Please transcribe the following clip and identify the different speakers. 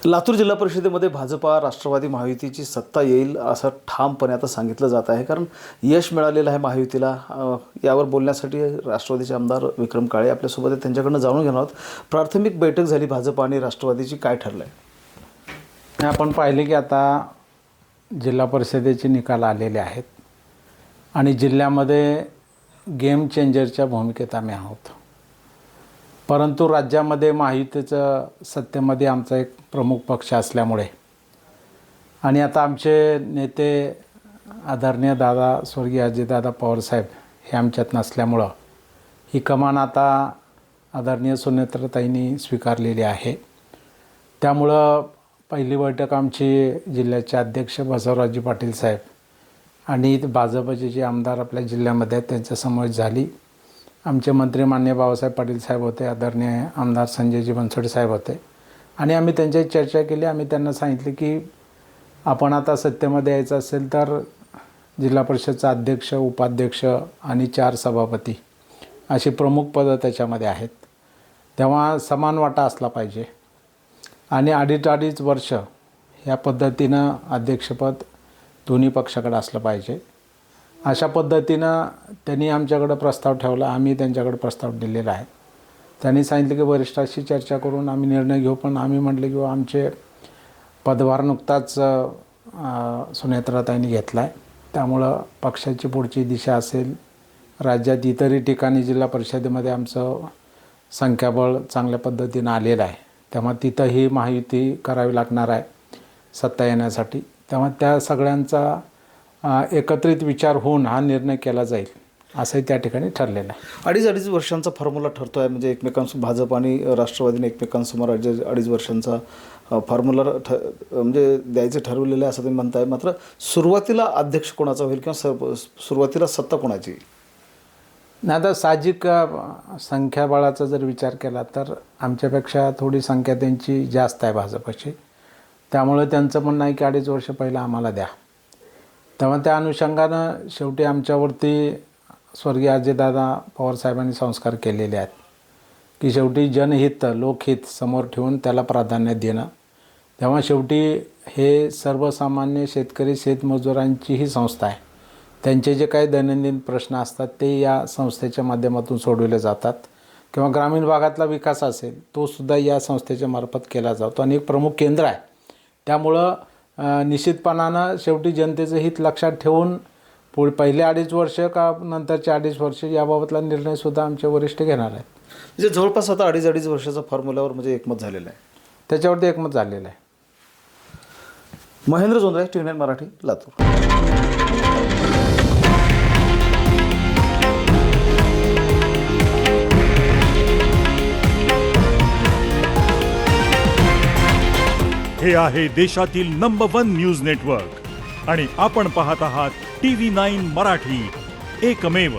Speaker 1: लातूर जिल्हा परिषदेमध्ये भाजपा राष्ट्रवादी महायुतीची सत्ता येईल असं ठामपणे आता सांगितलं जात आहे, कारण यश मिळालेलं आहे महायुतीला। यावर बोलण्यासाठी राष्ट्रवादीचे आमदार विक्रम काळे आपल्यासोबत आहेत, त्यांच्याकडून जाणून घेणार आहोत। प्राथमिक बैठक झाली भाजपा आणि राष्ट्रवादीची, काय ठरलं आहे?
Speaker 2: आपण पाहिले की आता जिल्हा परिषदेचे निकाल आलेले आहेत आणि जिल्ह्यामध्ये गेम चेंजरच्या भूमिकेत आम्ही आहोत। परंतु राज्यामध्ये महायुतीचं सत्तेमध्ये आमचा एक प्रमुख पक्ष असल्यामुळे आणि आता आमचे नेते आदरणीय दादा स्वर्गीय अजितदादा पवारसाहेब हे आमच्यात नसल्यामुळं ही कमान आता आदरणीय सुनेत्राताईंनी स्वीकारलेली आहे। त्यामुळं पहिली बैठक आमची जिल्ह्याचे अध्यक्ष बसवराजजी पाटील साहेब आणि भाजपचे जे आमदार आपल्या जिल्ह्यामध्ये आहेत त्यांच्यासमोर झाली। आमचे मंत्री माननीय बाबासाहेब पाटील साहेब होते, आदरणीय आमदार संजयजी बनसोडे साहेब होते आणि आम्ही त्यांच्याशी चर्चा केली। आम्ही त्यांना सांगितले की आपण आता सत्तेमध्ये यायचं असेल तर जिल्हा परिषदचा अध्यक्ष, उपाध्यक्ष आणि 4 सभापती अशी प्रमुख पदं त्याच्यामध्ये आहेत, तेव्हा समान वाटा असला पाहिजे आणि अडीच वर्ष या पद्धतीनं अध्यक्षपद दोन्ही पक्षाकडे असलं पाहिजे। अशा पद्धतीनं त्यांनी आमच्याकडे प्रस्ताव ठेवला, आम्ही त्यांच्याकडे प्रस्ताव दिलेला आहे। त्यांनी सांगितलं की वरिष्ठांशी चर्चा करून आम्ही निर्णय घेऊ, पण आम्ही म्हटलं की आमचे पदभार नुकताच सुनेत्राताईंनी घेतला आहे, त्यामुळं पक्षाची पुढची दिशा असेल, राज्यात इतरही ठिकाणी जिल्हा परिषदेमध्ये आमचं संख्याबळ चांगल्या पद्धतीनं आलेलं आहे, तेव्हा तिथंही महायुती करावी लागणार आहे सत्ता येण्यासाठी। तेव्हा त्या सगळ्यांचा एकत्रित विचार होऊन हा निर्णय केला जाईल असंही त्या ठिकाणी ठरलेलं आहे।
Speaker 1: अडीच वर्षांचा फॉर्म्युला ठरतो आहे, म्हणजे एकमेकांसमोर भाजप आणि राष्ट्रवादीने एकमेकांसमोर अडीच वर्षांचा फॉर्म्युला म्हणजे द्यायचं ठरवलेलं आहे असं तुम्ही म्हणताय। मात्र सुरुवातीला अध्यक्ष कोणाचा होईल किंवा सुरुवातीला सत्ता कोणाची?
Speaker 2: नाही, आता साहजिक संख्याबळाचा जर विचार केला तर आमच्यापेक्षा थोडी संख्या त्यांची जास्त आहे भाजपची, त्यामुळे त्यांचं म्हणणं आहे की 2.5 वर्ष पहिला आम्हाला द्या। तेव्हा त्या अनुषंगानं शेवटी आमच्यावरती स्वर्गीय अजितदादा पवारसाहेबांनी संस्कार केलेले आहेत की शेवटी जनहित, लोकहित समोर ठेवून त्याला प्राधान्य देणं। तेव्हा शेवटी हे सर्वसामान्य शेतकरी शेतमजुरांची ही संस्था आहे, त्यांचे जे काही दैनंदिन प्रश्न असतात ते या संस्थेच्या माध्यमातून सोडवले जातात, किंवा ग्रामीण भागातला विकास असेल तो सुद्धा या संस्थेच्या मार्फत केला जातो आणि एक प्रमुख केंद्र आहे। त्यामुळं निश्चितपणानं शेवटी जनतेचं हित लक्षात ठेवून पहिले 2.5 वर्ष का नंतरचे 2.5 वर्ष याबाबतला निर्णयसुद्धा आमचे वरिष्ठ घेणार आहेत।
Speaker 1: म्हणजे जवळपास आता 2.5 वर्षाचा फॉर्म्युल्यावर म्हणजे एकमत झालेलं आहे,
Speaker 2: त्याच्यावरती एकमत झालेलं आहे।
Speaker 1: महेंद्र जोंधळे, TV9 मराठी, लातूर।
Speaker 3: हे आहे देशातील नंबर 1 न्यूज नेटवर्क आणि आपण पाहत आहात TV9 मराठी, एकमेव।